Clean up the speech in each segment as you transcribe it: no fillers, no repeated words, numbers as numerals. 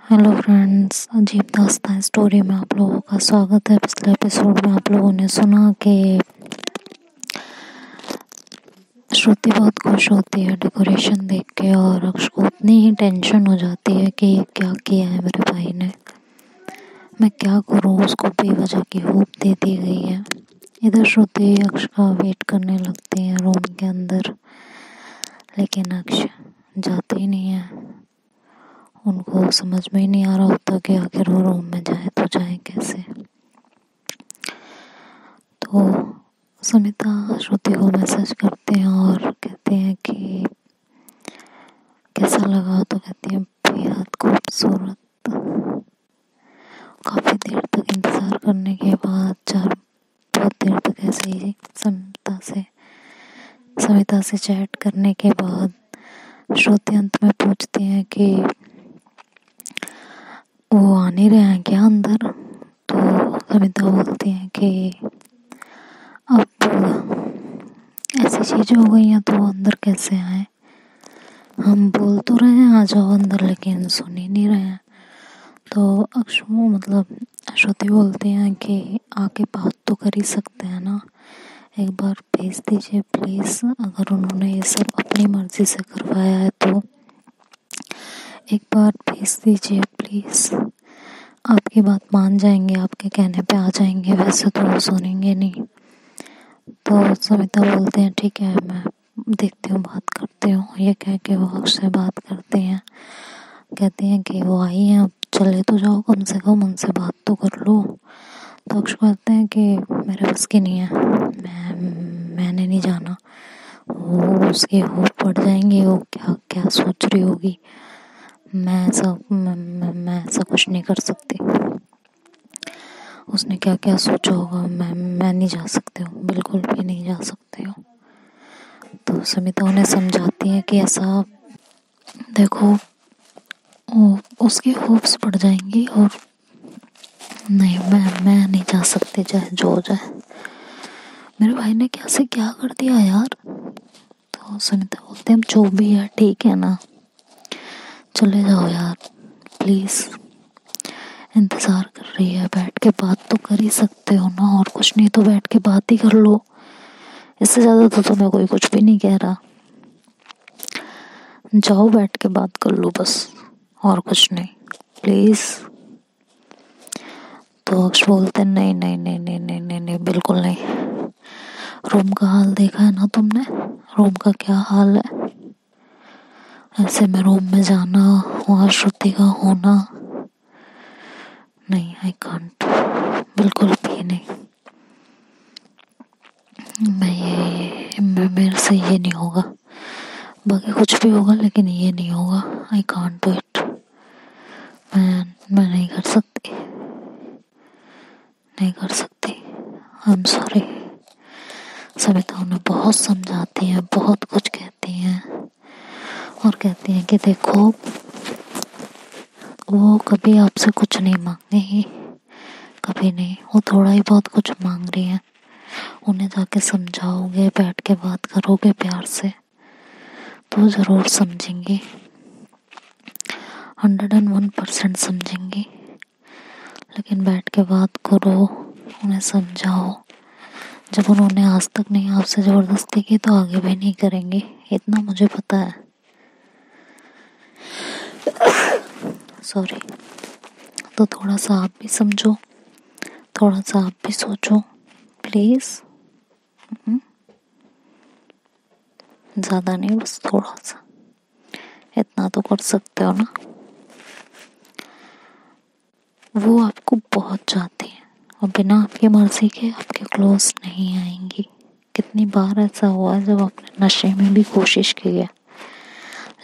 Hello friends, अजीब दास्तान story में आप लोगों का स्वागत है। पिछले एपिसोड में आप लोगों ने सुना कि श्रुति बहुत खुश होती है डेकोरेशन देख के और अक्ष को उतनी ही टेंशन हो जाती है कि क्या किया है मेरे भाई ने, मैं क्या करूँ। उसको बेवजह की होप दे दी गई है। इधर श्रुति अक्ष का वेट करने लगती है रूम के अंदर, लेकिन अक्ष जाते ही नहीं है। उनको समझ में ही नहीं आ रहा होता कि आखिर वो रूम में जाए तो जाए कैसे। तो सुमिता श्रुति को मैसेज करते हैं और कहते हैं कि कैसा लगा, तो कहती है बेहद खूबसूरत। काफ़ी देर तक इंतज़ार करने के बाद बहुत देर तक ऐसे ही समिता से चैट करने के बाद श्रुति अंत में पूछती हैं कि वो आ नहीं रहे हैं क्या अंदर। तो समिता बोलती हैं कि अब ऐसी चीज़ें हो गई हैं तो वो अंदर कैसे आए। हम बोल तो रहे हैं आ जाओ अंदर, लेकिन सुन ही नहीं रहे हैं। तो श्रुति बोलती हैं कि आके बात तो कर ही सकते हैं ना, एक बार भेज दीजिए प्लीज़। अगर उन्होंने ये सब अपनी मर्ज़ी से करवाया है तो एक बार भेज दीजिए प्लीज़। आपकी बात मान जाएंगे, आपके कहने पे आ जाएंगे, वैसे तो वो सुनेंगे नहीं। तो समिता बोलते हैं ठीक है, मैं देखती हूँ, बात करती हूँ। ये कह के वो अक्ष से बात करते हैं। कहते हैं कि वो आई हैं, अब चले तो जाओ, कम से कम उनसे बात तो कर लो। तो अक्ष कहते हैं कि मेरे बस की नहीं है, मैंने नहीं जाना। वो उसकी होप पड़ जाएंगी, वो क्या क्या सोच रही होगी। मैं ऐसा कुछ नहीं कर सकती। उसने क्या क्या सोचा होगा, मैं नहीं जा सकती हूँ, बिल्कुल भी नहीं जा सकती हूँ। तो समिता उन्हें समझाती है कि ऐसा देखो, उसकी होप्स बढ़ जाएंगी और नहीं, मैं नहीं जा सकती, चाहे जो हो जाए। मेरे भाई ने कैसे क्या कर दिया यार। तो समिता बोलते हैं जो भी है ठीक है ना, चले जाओ यार प्लीज़। इंतज़ार कर रही है, बैठ के बात तो कर ही सकते हो ना, और कुछ नहीं तो बैठ के बात ही कर लो। इससे ज़्यादा तो तुम्हें कोई कुछ भी नहीं कह रहा। जाओ बैठ के बात कर लो बस, और कुछ नहीं प्लीज़। तो अक्ष बोलते हैं नहीं नहीं नहीं नहीं नहीं नहीं नहीं, बिल्कुल नहीं। रूम का हाल देखा है ना तुमने, रूम का क्या हाल है। ऐसे में रूम में जाना, वहाँ श्रुति का होना, नहीं, आई कांट, बिल्कुल भी नहीं। मेरे से ये नहीं होगा। बाकी कुछ भी होगा लेकिन ये नहीं होगा। I can't do it. मैं नहीं कर सकती, नहीं कर सकती। I am sorry. समिता उन्हें बहुत समझाती है, बहुत कुछ कहती हैं और कहती हैं कि देखो, वो कभी आपसे कुछ नहीं मांगेगी, कभी नहीं। वो थोड़ा ही बहुत कुछ मांग रही हैं, उन्हें जाके समझाओगे, बैठ के बात करोगे प्यार से तो ज़रूर समझेंगी, 101% समझेंगी। लेकिन बैठ के बात करो, उन्हें समझाओ। जब उन्होंने आज तक नहीं आपसे ज़बरदस्ती की तो आगे भी नहीं करेंगे, इतना मुझे पता है। सॉरी। तो थोड़ा सा आप भी समझो, थोड़ा सा आप भी सोचो प्लीज़। ज़्यादा नहीं, बस थोड़ा सा, इतना तो कर सकते हो ना। वो आपको बहुत चाहती है और बिना आपकी मर्ज़ी के आपके क्लोज नहीं आएंगी। कितनी बार ऐसा हुआ है जब आपने नशे में भी कोशिश की है,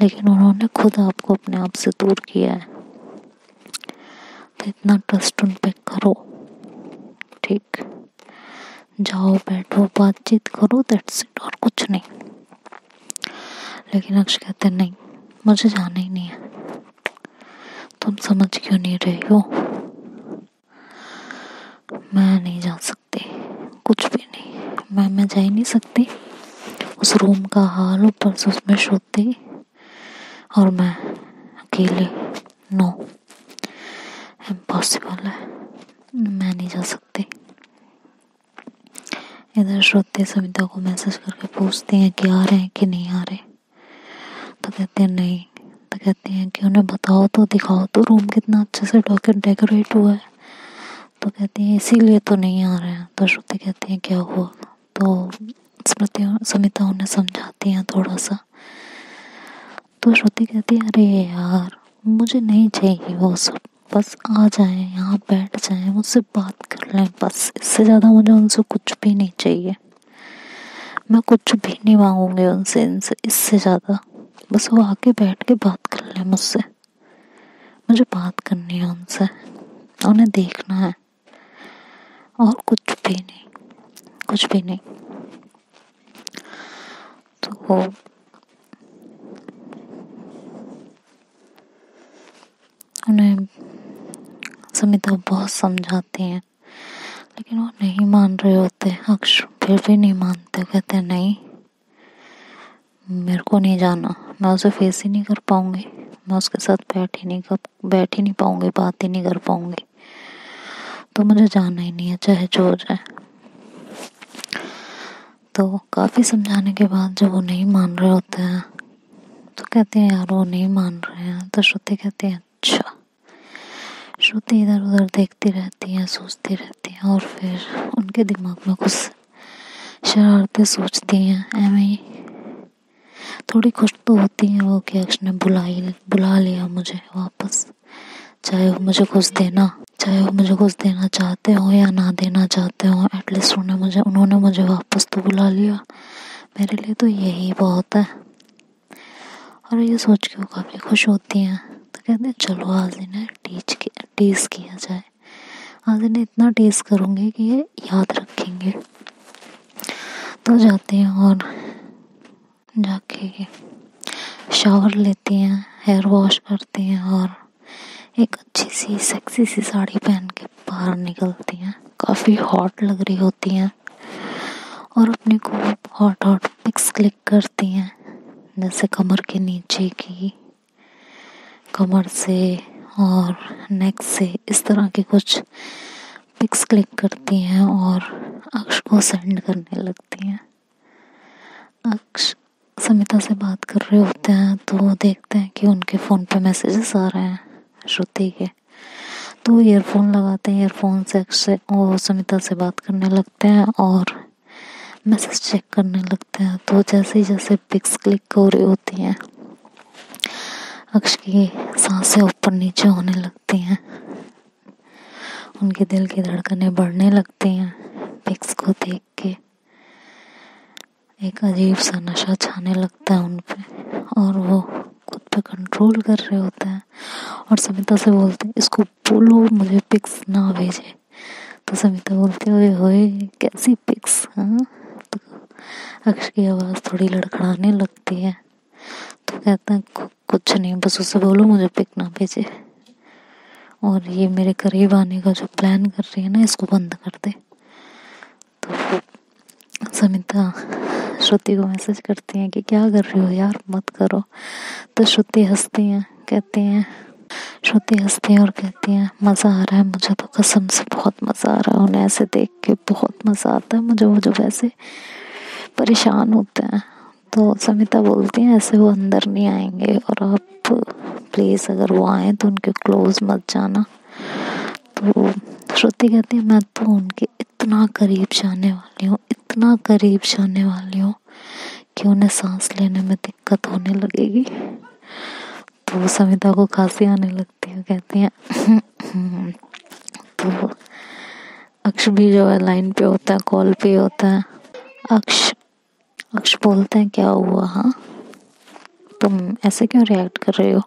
लेकिन उन्होंने खुद आपको अपने आप से दूर किया है। तो इतना ट्रस्ट उन पे करो, ठीक। जाओ बैठो, बातचीत करो, दैट्स इट, और कुछ नहीं। लेकिन अक्ष कहते नहीं, मुझे जाना ही नहीं है। तुम समझ क्यों नहीं रही हो, मैं नहीं जा सकती, कुछ भी नहीं। मैं जा ही नहीं सकती। उस रूम का हाल, ऊपर से उसमें श्रुति और मैं अकेले, नो। इम्पॉसिबल है, मैं नहीं जा सकती। इधर श्रुति समिता को मैसेज करके पूछती हैं कि आ रहे हैं कि नहीं आ रहे, तो कहते हैं नहीं। तो कहती हैं कि उन्हें बताओ तो, दिखाओ तो रूम कितना अच्छे से डेकोरेट हुआ है। तो कहती हैं इसीलिए तो नहीं आ रहे हैं। तो श्रुति कहती हैं क्या हुआ। तो समिता उन्हें समझाती हैं थोड़ा सा। तो श्रुति कहती है अरे यार मुझे नहीं चाहिए वो सब, बस आ जाएं यहाँ बैठ जाएं मुझसे बात कर लें, बस इससे ज़्यादा मुझे उनसे कुछ भी नहीं चाहिए। मैं कुछ भी नहीं मांगूंगी उनसे, इनसे इससे ज़्यादा बस वो आके बैठ के बात कर लें मुझसे। मुझे बात करनी है उनसे, उन्हें देखना है और कुछ भी नहीं, कुछ भी नहीं। तो उन्हें समिता बहुत समझाती हैं लेकिन वो नहीं मान रहे होते। अक्ष फिर भी नहीं मानते, कहते हैं नहीं मेरे को नहीं जाना, मैं उसे फेस ही नहीं कर पाऊंगी, मैं उसके साथ बैठ ही नहीं पाऊंगी, बात ही नहीं कर पाऊंगी, तो मुझे जाना ही नहीं है चाहे जो हो जाए। तो काफ़ी समझाने के बाद जब वो नहीं मान रहे होते हैं तो कहते हैं यार वो नहीं मान रहे हैं। तो श्रुति कहती है अच्छा। श्रुति इधर उधर देखती रहती हैं, सोचती रहती हैं और फिर उनके दिमाग में कुछ शरारतें सोचती हैं ऐਵੇਂ ही। थोड़ी खुश तो होती हैं वो कि अक्ष ने बुला लिया मुझे वापस, चाहे वो मुझे कुछ देना चाहते हो या ना देना चाहते हो, एटलीस्ट उन्होंने मुझे वापस तो बुला लिया, मेरे लिए तो यही बहुत है। और ये सोच के वो काफ़ी खुश होती हैं। तो कहते हैं चलो आज इन्हें टीज किया जाए, आज इन्हें इतना टीज करूँगी कि ये याद रखेंगे। तो जाते हैं और जाके शावर लेती हैं, हेयर वॉश करती हैं और एक अच्छी सी सेक्सी सी साड़ी पहन के बाहर निकलती हैं। काफ़ी हॉट लग रही होती हैं और अपने को हॉट पिक्स क्लिक करती हैं, जैसे कमर के नीचे की, कमर से और नेक से, इस तरह के कुछ पिक्स क्लिक करती हैं और अक्ष को सेंड करने लगती हैं। अक्ष समिता से बात कर रहे होते हैं तो वो देखते हैं कि उनके फ़ोन पे मैसेजेस आ रहे हैं श्रुति के। तो ईयरफोन लगाते हैं, ईयरफोन से अक्ष से वो समिता से बात करने लगते हैं और मैसेज चेक करने लगते हैं। तो जैसे पिक्स क्लिक हो रही होती हैं अक्ष की सांसें ऊपर नीचे होने लगती हैं, उनके दिल की धड़कनें बढ़ने लगती हैं। पिक्स को देख के एक अजीब सा नशा छाने लगता है उन पे और वो खुद पे कंट्रोल कर रहे होते हैं और समिता से बोलते हैं इसको बोलो मुझे पिक्स ना भेजे। तो समिता बोलती है ओए कैसी पिक्स। हाँ, तो अक्ष की आवाज़ थोड़ी लड़खड़ाने लगती है। तो कहता है कुछ नहीं, बस उसे बोलो मुझे पिक ना भेजे और ये मेरे करीब आने का जो प्लान कर रही है ना इसको बंद कर दे। तो समिता श्रुति को मैसेज करती हैं कि क्या कर रही हो यार, मत करो। तो श्रुति हंसती हैं और कहती हैं मज़ा आ रहा है मुझे, तो कसम से बहुत मज़ा आ रहा है, उन्हें ऐसे देख के बहुत मज़ा आता है मुझे, वो जो वैसे परेशान होते हैं। तो समिता बोलती हैं ऐसे वो अंदर नहीं आएंगे और आप प्लीज़ अगर वो आए तो उनके क्लोज मत जाना। तो श्रुति कहती है मैं तो उनके इतना करीब जाने वाली हूँ कि उन्हें सांस लेने में दिक्कत होने लगेगी। तो समिता को खांसी आने लगती है, कहती हैं तो अक्ष भी जो है लाइन पे होता है, कॉल पे होता है। अक्ष बोलते हैं क्या हुआ, हाँ तुम ऐसे क्यों रिएक्ट कर रहे हो।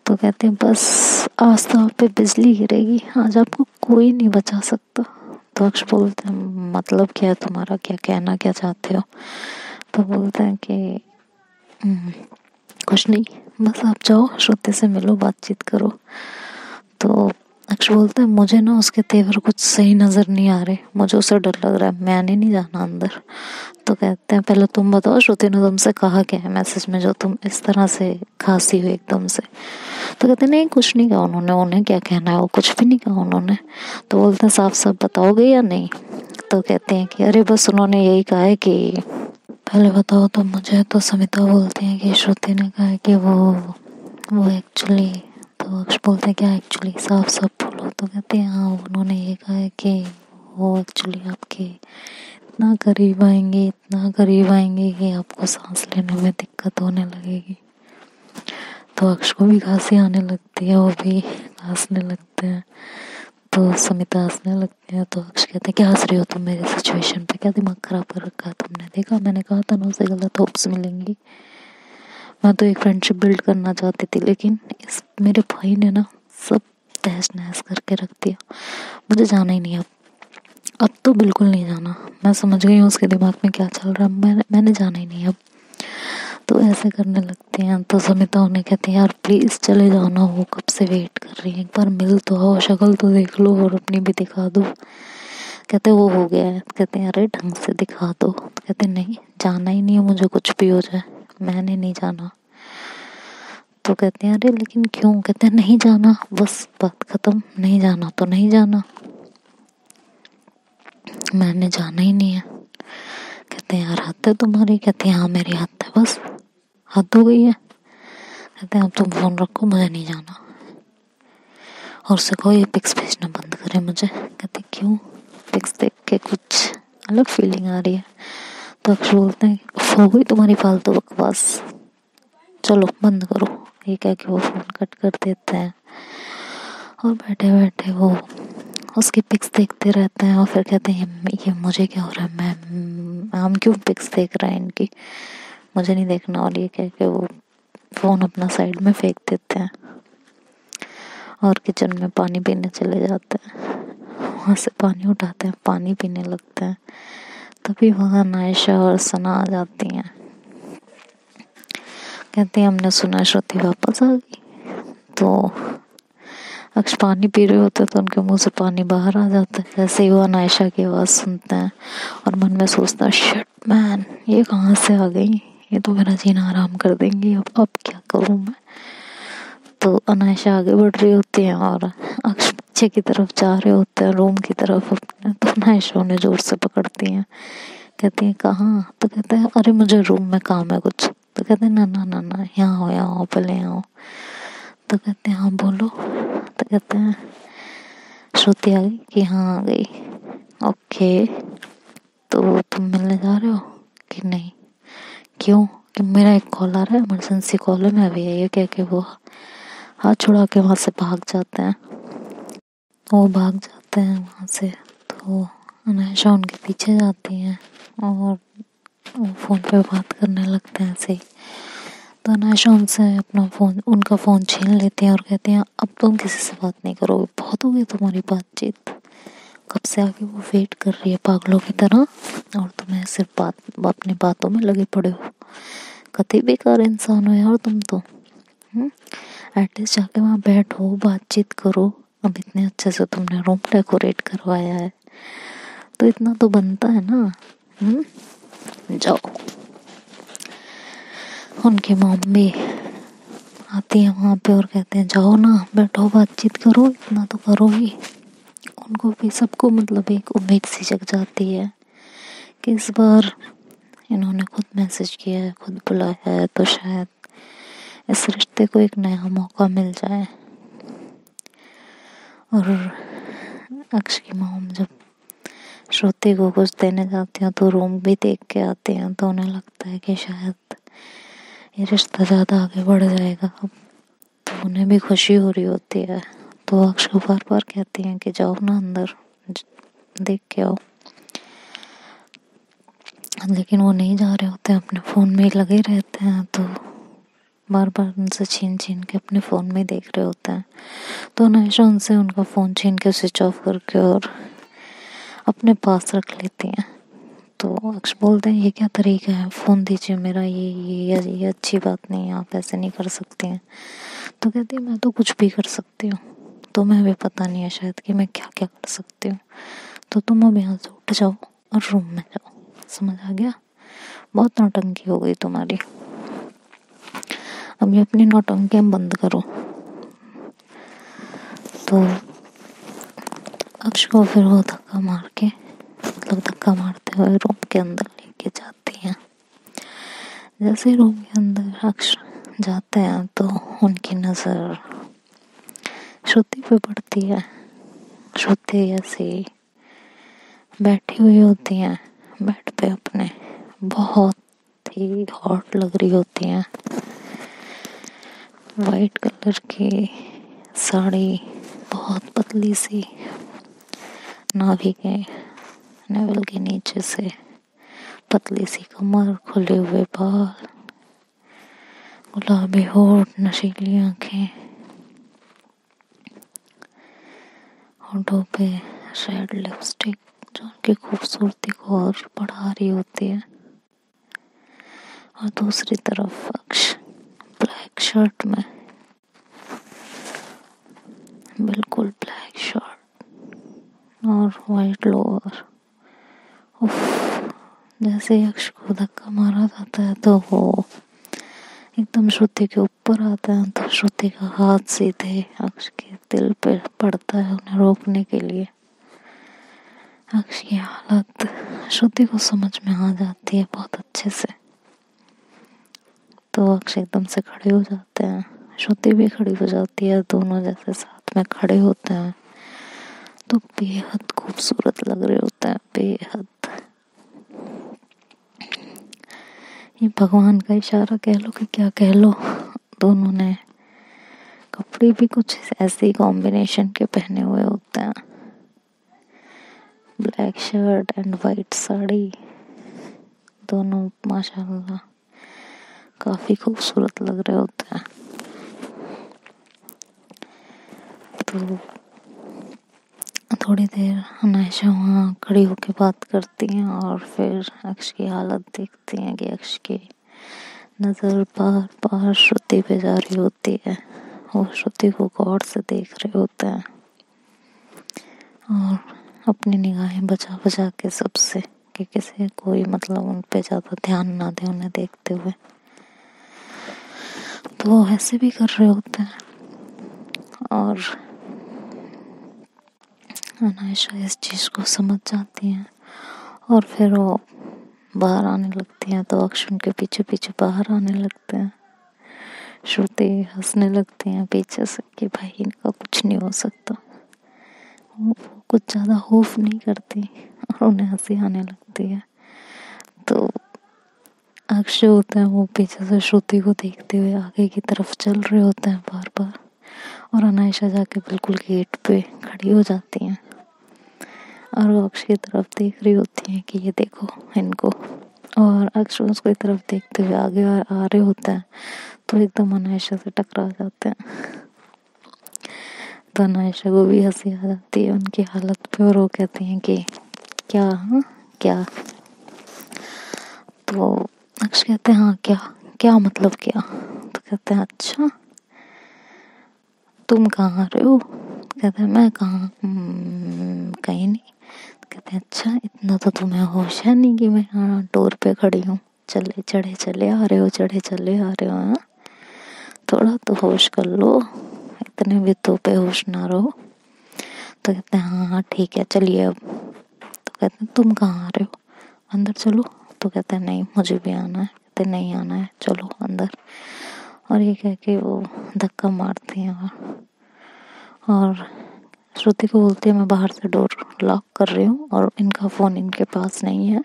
तो कहते हैं बस आज तो आप पे बिजली गिरेगी, आज आपको कोई नहीं बचा सकता। तो अक्ष बोलते हैं मतलब क्या है तुम्हारा, क्या कहना क्या चाहते हो। तो बोलते हैं कि कुछ नहीं, बस आप जाओ श्रुति से मिलो, बातचीत करो। तो अक्ष बोलता है मुझे ना उसके तेवर कुछ सही नज़र नहीं आ रहे, मुझे उससे डर लग रहा है, मैंने नहीं जाना अंदर। तो कहते हैं पहले तुम बताओ श्रुति ने तुमसे कहा क्या है मैसेज में जो तुम इस तरह से खांसी हुई एकदम से। तो कहते हैं नहीं कुछ नहीं कहा उन्होंने, उन्हें क्या कहना है, वो कुछ भी नहीं कहा उन्होंने। तो बोलते हैं साफ साफ बताओगे या नहीं। तो कहते हैं कि अरे बस उन्होंने यही कहा है कि पहले बताओ तो मुझे। तो समिता बोलती है कि श्रुति ने कहा है कि वो एक्चुअली। तो अक्ष बोलते हैं क्या एक्चुअली, साफ साफ बोलो। तो कहते हैं हाँ उन्होंने ये कहा है कि वो एक्चुअली आपके इतना करीब आएंगे कि आपको सांस लेने में दिक्कत होने लगेगी। तो अक्ष को भी खांसी आने लगती है, वो भी हंसने लगते हैं। तो समिता हंसने लगती है। तो अक्ष कहते हैं क्या हंस रही हो तुम मेरे सिचुएशन पे, क्या दिमाग खराब कर रखा है तुमने, देखा मैंने कहा था ना उसे गलत होप्स मिलेंगी। मैं तो एक फ्रेंडशिप बिल्ड करना चाहती थी, लेकिन इस मेरे भाई ने ना सब तहस नहस करके रख दिया। मुझे जाना ही नहीं अब तो बिल्कुल नहीं जाना। मैं समझ गई हूँ उसके दिमाग में क्या चल रहा है, मैंने जाना ही नहीं अब। तो ऐसे करने लगते हैं। तो समिता उन्हें कहती है यार प्लीज चले जाओ ना, वो कब से वेट कर रही है, एक बार मिल तो आओ, शक्ल तो देख लो और अपनी भी दिखा दो। कहते वो हो गया है। कहते हैं अरे ढंग से दिखा दो। तो कहते नहीं जाना ही नहीं है मुझे, कुछ भी हो जाए मैंने नहीं जाना। तो कहते हैं अरे लेकिन क्यों। कहते हैं नहीं जाना, बस बात खत्म, नहीं जाना तो नहीं जाना, मैंने जाना ही नहीं है। कहते हैं यार हद है तुम्हारी। कहते हैं हाँ मेरी हद है, बस हद हो गई है। कहते हैं अब तुम फोन रखो, मुझे नहीं जाना, और उससे कहो ये पिक्स भेजना बंद करे मुझे। कहते क्यों, पिक्स देख के कुछ अलग फीलिंग आ रही है। तो अक्ष बोलते हैं हो गई तुम्हारी फालतू बकवास, चलो बंद करो। ये कह के वो फोन कट कर देते हैं और बैठे बैठे वो उसकी पिक्स देखते रहते हैं। और फिर कहते हैं ये मुझे क्या हो रहा है, मैं हम क्यों पिक्स देख रहे हैं इनकी, मुझे नहीं देखना। और ये कह के वो फोन अपना साइड में फेंक देते हैं और किचन में पानी पीने चले जाते हैं। वहाँ से पानी उठाते हैं, पानी पीने लगते हैं। तभी वहाँ नायशा और सना आ जाती हैं। कहती है हमने सुना श्रुति वापस आ गई। तो अक्ष पानी पी रहे होते तो उनके मुंह से पानी बाहर आ जाता है। जैसे ही वो नायशा की आवाज़ सुनते हैं और मन में सोचता है शिट मैन ये कहाँ से आ गई, ये तो मेरा जीना आराम कर देंगी, अब क्या करूँ मैं। तो अनायशा आगे बढ़ रही होती है और अक्ष पीछे की तरफ जा रहे होते हैं रूम की तरफ अपने। तो अनायशा उन्हें जोर से पकड़ती हैं, कहती है कहाँ। तो कहते हैं अरे मुझे रूम में काम है कुछ। तो कहते हैं ना ना ना ना यहाँ आओ पहले यहाँ आओ। तो कहते हैं हाँ बोलो। तो कहते हैं श्रुति आ गई कि हाँ आ गई। ओके तो तुम मिलने जा रहे हो कि नहीं, क्यों, कि मेरा एक कॉल आ रहा है, इमरजेंसी कॉल है, मैं अभी ये कह के वो हाथ छुड़ा के वहाँ से भाग जाते हैं। वो भाग जाते हैं वहाँ से। तो अनायशा उनके पीछे जाती हैं और वो फ़ोन पे बात करने लगते हैं ऐसे ही। तो अनायशा उनसे उनका फ़ोन छीन लेती हैं और कहती हैं अब तुम किसी से बात नहीं करोगे, बहुत हो गई तुम्हारी बातचीत, कब से आके वो वेट कर रही है पागलों की तरह और तुम्हें सिर्फ अपनी बातों में लगे पड़े हो। कतई बेकार इंसान हो यार तुम तो। एटलीस्ट जाके वहाँ बैठो, बातचीत करो। अब इतने अच्छे से तुमने रूम डेकोरेट करवाया है तो इतना तो बनता है ना। जाओ। उनकी मॉम भी आती है वहाँ पे और कहते हैं जाओ ना बैठो बातचीत करो, इतना तो करो ही। उनको भी सबको मतलब एक उम्मीद सी जग जाती है कि इस बार इन्होंने खुद मैसेज किया है, खुद बुलाया है, तो शायद इस रिश्ते को एक नया मौका मिल जाए। और अक्ष की मॉम जब श्रुति को कुछ देने जाती हैं तो रूम भी देख के आते हैं। तो उन्हें लगता है कि शायद ये रिश्ता ज़्यादा आगे बढ़ जाएगा। अब तो उन्हें भी खुशी हो रही होती है। तो अक्ष को बार बार कहती हैं कि जाओ ना अंदर देख के आओ, लेकिन वो नहीं जा रहे होते हैं, अपने फ़ोन में ही लगे रहते हैं। तो बार बार उनसे छीन छीन के अपने फ़ोन में देख रहे होते हैं। तो अनायशा उनसे उनका फ़ोन छीन के स्विच ऑफ करके और अपने पास रख लेती हैं। तो अक्ष बोलते हैं ये क्या तरीका है, फ़ोन दीजिए मेरा, ये अच्छी बात नहीं है, आप ऐसे नहीं कर सकते हैं। तो कहती है मैं तो कुछ भी कर सकती हूँ, तुम्हें भी पता नहीं है शायद कि मैं क्या क्या कर सकती हूँ। तो तुम अब यहाँ से उठ जाओ और रूम में जाओ। समझ आ गया? बहुत नौटंकी हो गई तुम्हारी, अब ये अपनी नौटंकियाँ बंद करो। तो अक्ष को फिर वो धक्का मार के, मतलब धक्का मारते हुए रूम के अंदर लेके जाती हैं। जैसे रूम के अंदर अक्ष जाते हैं तो उनकी नज़र श्रुति पे पड़ती है। श्रुति ऐसे बैठी हुई होती हैं बेड पे अपने, बहुत ही हॉट लग रही होती हैं। वाइट कलर की साड़ी, बहुत पतली सी, नाभि के नेवल के नीचे से पतली सी कमर, खुले हुए बाल, गुलाबी होठ, नशीली आंखें, होठों पे रेड लिपस्टिक जो उनकी खूबसूरती को और बढ़ा रही होती है। और दूसरी तरफ अक्ष ब्लैक शर्ट में, बिल्कुल ब्लैक शर्ट और वाइट लोअर। जैसे ही अक्ष को धक्का मारा जाता है तो वो एकदम श्रुति के ऊपर आता है, तो श्रुति का हाथ सीधे अक्ष के दिल पे पड़ता है उन्हें रोकने के लिए। अक्ष की हालत श्रुति को समझ में आ जाती है बहुत अच्छे से। तो अक्ष एकदम से खड़े हो जाते हैं, श्रुति भी खड़ी हो जाती है, दोनों जैसे साथ में खड़े होते हैं तो बेहद खूबसूरत लग रहे होते हैं, बेहद। ये भगवान का इशारा कह लो कि क्या कह लो, दोनों ने कपड़े भी कुछ ऐसे ही कॉम्बिनेशन के पहने हुए होते हैं, black shirt and white sari, दोनों माशाल्लाह काफी खूबसूरत लग रहे होते हैं। तो थोड़ी देर अनायशा वहाँ खड़ी होकर बात करती हैं और फिर अक्ष की हालत देखती हैं कि अक्ष की नज़र बार बार श्रुति पे जा रही होती है। वो श्रुति को गौर से देख रहे होते हैं और अपनी निगाहें बचा बचा के सबसे, कि किसी कोई मतलब उन पे ज़्यादा ध्यान ना दे उन्हें देखते हुए। तो वो ऐसे भी कर रहे होते हैं और अनायशा इस चीज़ को समझ जाती हैं और फिर वो बाहर आने लगती हैं। तो अक्ष उनके पीछे पीछे बाहर आने लगते हैं। श्रुति हंसने लगती हैं पीछे से कि भाई इनका कुछ नहीं हो सकता। वो कुछ ज़्यादा खौफ नहीं करती और उन्हें हंसी आने लगती है। तो अक्ष होते हैं वो पीछे से श्रुति को देखते हुए आगे की तरफ चल रहे होते हैं बार बार, और अनायशा जाके बिल्कुल गेट पे खड़ी हो जाती हैं और वो अक्ष की तरफ देख रही होती हैं कि ये देखो इनको, और अक्ष उसकी तरफ देखते हुए आगे आ रहे होते हैं तो एकदम अनायशा से टकरा जाते हैं। तो अनायशा को भी हंसी आ जाती है उनकी हालत पे और वो कहती हैं कि क्या, हाँ क्या? तो अक्ष कहते हैं हाँ क्या, क्या मतलब क्या? तो कहते हैं अच्छा तुम कहाँ आ रहे हो? कहते हैं मैं कहाँ, कहीं नहीं। कहते हैं अच्छा इतना तो तुम्हें होश है नहीं कि मैं यहाँ डोर पे खड़ी हूँ, चले चढ़े चले आ रहे हो, चढ़े चले आ रहे हो, हाँ थोड़ा तो होश कर लो, इतने भी तो बेहोश ना रहो। तो कहते हैं हाँ हाँ ठीक है चलिए अब। तो कहते हैं तुम कहाँ आ रहे हो, अंदर चलो। तो कहते हैं नहीं मुझे भी आना है। कहते नहीं आना है चलो अंदर। और ये कह के वो धक्का मारती हैं और श्रुति को बोलती है मैं बाहर से डोर लॉक कर रही हूँ और इनका फ़ोन इनके पास नहीं है,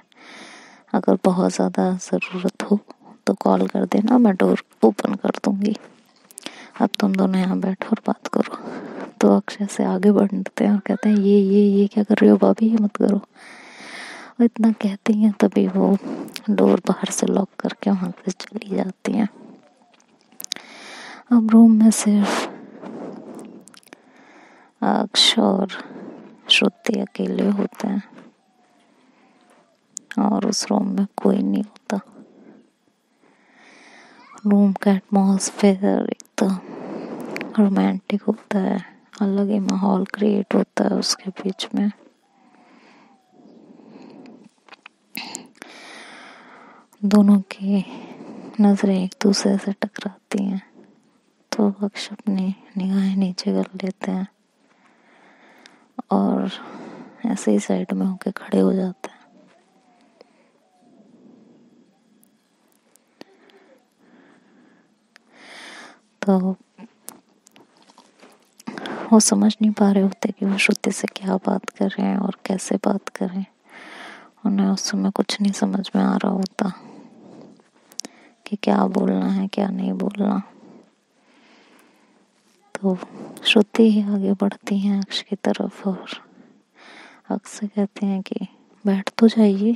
अगर बहुत ज़्यादा ज़रूरत हो तो कॉल कर देना, मैं डोर ओपन कर दूँगी, अब तुम दोनों यहाँ बैठो और बात करो। तो अक्षय से आगे बढ़ते हैं और कहते हैं ये क्या कर रही हो भाभी, ये मत करो। और इतना कहती हैं तभी वो डोर बाहर से लॉक करके वहाँ से चली जाती हैं। अब रूम में सिर्फ अक्ष और श्रुति अकेले होते हैं और उस रूम में कोई नहीं होता। रूम का एटमॉस्फेयर एकदम रोमांटिक होता है, अलग ही माहौल क्रिएट होता है उसके बीच में। दोनों की नजरें एक दूसरे से टकराती हैं तो अक्ष अपनी निगाहें नीचे कर लेते हैं और ऐसे ही साइड में होके खड़े हो जाते हैं। तो वो समझ नहीं पा रहे होते कि वो श्रुति से क्या बात कर रहे हैं और कैसे बात कर रहे हैं। उन्हें उस समय कुछ नहीं समझ में आ रहा होता कि क्या बोलना है क्या नहीं बोलना। तो श्रुति ही आगे बढ़ती हैं अक्ष की तरफ और अक्ष से कहते हैं कि बैठ तो जाइए।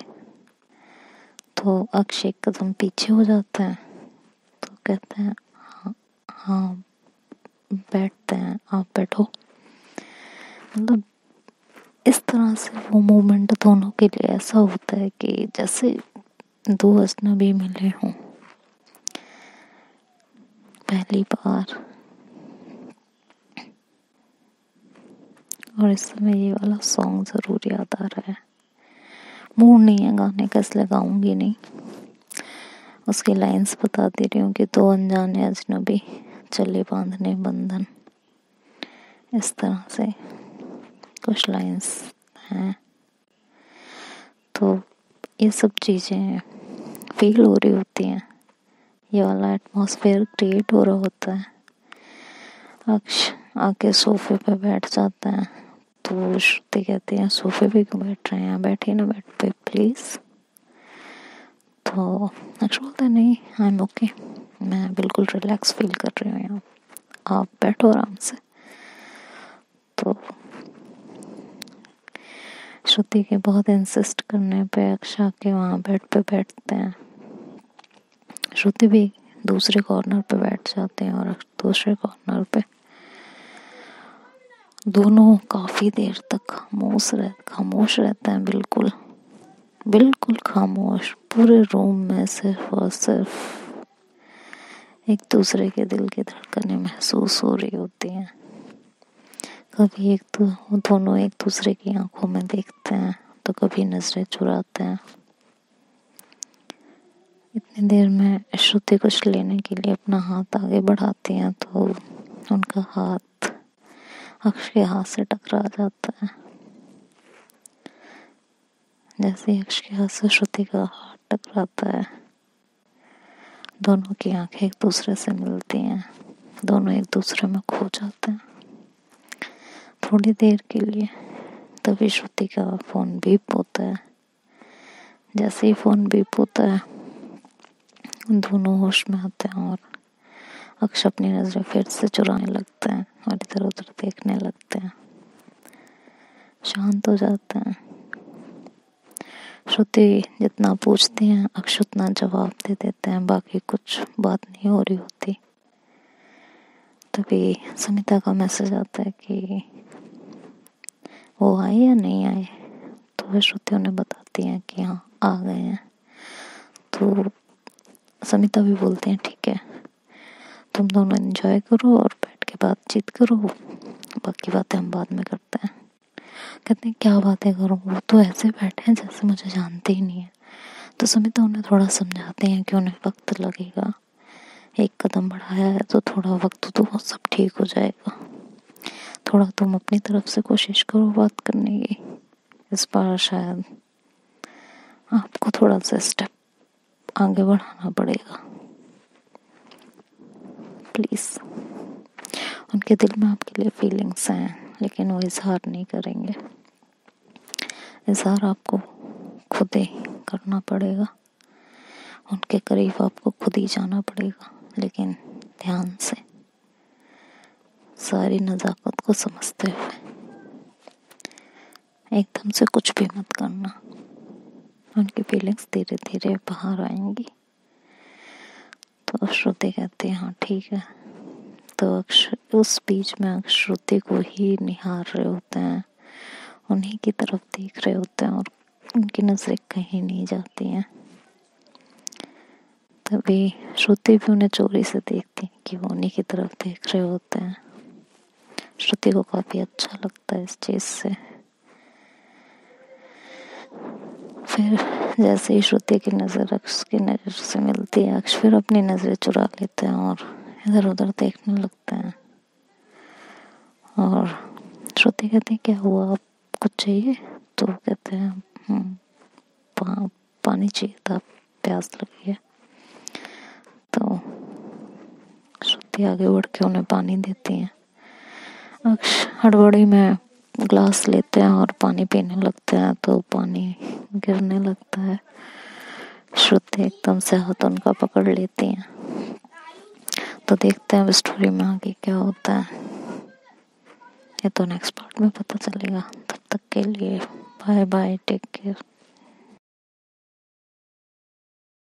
तो अक्ष एक कदम पीछे हो जाता है तो कहते हैं हाँ हाँ बैठते हैं, आप बैठो। मतलब इस तरह से वो मोमेंट दोनों के लिए ऐसा होता है कि जैसे दो अजनबी मिले हों पहली बार। और इस समय ये वाला सॉन्ग ज़रूर याद आ रहा है। मूड नहीं है गाने का इसलिए गाऊंगी नहीं, उसकी लाइंस बता दे रही हूँ कि दो अनजाने अजनबी चले बांधने बंधन। इस तरह से कुछ लाइंस हैं। तो ये सब चीज़ें फील हो रही होती हैं, ये वाला एटमॉस्फेयर क्रिएट हो रहा होता है। अक्ष आके सोफे पे बैठ जाता है तो श्रुति कहती है सोफे पे क्यों बैठ रहे हैं, बैठिए ना बेड पे प्लीज़। तो अक्ष बोलता है नहीं आई एम ओके, मैं बिल्कुल रिलैक्स फील कर रही हूँ यहाँ, आप बैठो आराम से। तो श्रुति के बहुत इंसिस्ट करने पे अक्ष आके वहाँ बेड पे बैठते हैं। श्रुति भी दूसरे कॉर्नर पे बैठ जाते हैं और अक्ष दूसरे कॉर्नर पे। दोनों काफ़ी देर तक खामोश रहते हैं, बिल्कुल बिल्कुल खामोश। पूरे रूम में सिर्फ और सिर्फ एक दूसरे के दिल की धड़कनें महसूस हो रही होती हैं। कभी दोनों एक दूसरे की आंखों में देखते हैं तो कभी नजरें चुराते हैं। इतनी देर में श्रुति कुछ लेने के लिए अपना हाथ आगे बढ़ाती हैं तो उनका हाथ अक्ष के हाथ से टकरा जाता है। जैसे ही अक्ष के हाथ से श्रुति का हाथ टकराता है दोनों की आंखें एक दूसरे से मिलती हैं, दोनों एक दूसरे में खो जाते हैं थोड़ी देर के लिए। तभी श्रुति का फोन बीप होता है। जैसे ही फोन बीप होता है दोनों होश में आते हैं और अक्ष अपनी नजरें फिर से चुराने लगते हैं और इधर उधर देखने लगते हैं, शांत हो जाते हैं। श्रुति जितना पूछती हैं अक्ष उतना जवाब दे देते हैं, बाकी कुछ बात नहीं हो रही होती। तभी समिता का मैसेज आता है कि वो आए या नहीं आए। तो वह श्रुति उन्हें बताती हैं कि हाँ आ गए हैं। तो समिता भी बोलती हैं ठीक है तुम दोनों एंजॉय करो और बैठ के बातचीत करो, बाकी बातें हम बाद में करते हैं। कहते हैं क्या बातें करूँ, वो तो ऐसे बैठे हैं जैसे मुझे जानते ही नहीं है। तो समिता उन्हें थोड़ा समझाते हैं कि उन्हें वक्त लगेगा, एक कदम बढ़ाया है तो थोड़ा वक्त तो वो सब ठीक हो जाएगा। थोड़ा तुम अपनी तरफ से कोशिश करो बात करने की, इस बार शायद आपको थोड़ा सा स्टेप आगे बढ़ाना पड़ेगा प्लीज़। उनके दिल में आपके लिए फीलिंग्स हैं लेकिन वो इजहार नहीं करेंगे, इजहार आपको खुद ही करना पड़ेगा, उनके करीब आपको खुद ही जाना पड़ेगा, लेकिन ध्यान से सारी नज़ाकत को समझते हुए। एकदम से कुछ भी मत करना, उनकी फीलिंग्स धीरे धीरे बाहर आएंगी। तो श्रुति कहती है हाँ ठीक है। तो उस बीच में श्रुति को ही निहार रहे होते हैं, उन्हीं की तरफ देख रहे होते हैं और उनकी नजरें कहीं नहीं जाती हैं। तभी श्रुति भी उन्हें चोरी से देखती है कि वो उन्हीं की तरफ देख रहे होते हैं। श्रुति को काफी अच्छा लगता है इस चीज से। फिर जैसे ही श्रुति की नजर अक्ष की नजर से मिलती है, अक्ष फिर अपनी नजरें चुरा लेते हैं और इधर उधर देखने लगते हैं। और श्रुति कहती है क्या हुआ, आप कुछ चाहिए? तो कहते हैं पानी चाहिए था, प्यास लगी है। तो श्रुति आगे बढ़ के उन्हें पानी देती है। अक्ष हड़बड़ी में ग्लास लेते हैं और पानी पीने लगते हैं, तो पानी गिरने लगता है। श्रुति एकदम से हाथ उनका पकड़ लेती है। तो देखते हैं अब स्टोरी में आगे क्या होता है, ये तो नेक्स्ट पार्ट में पता चलेगा। तब तक के लिए बाय बाय, टेक केयर।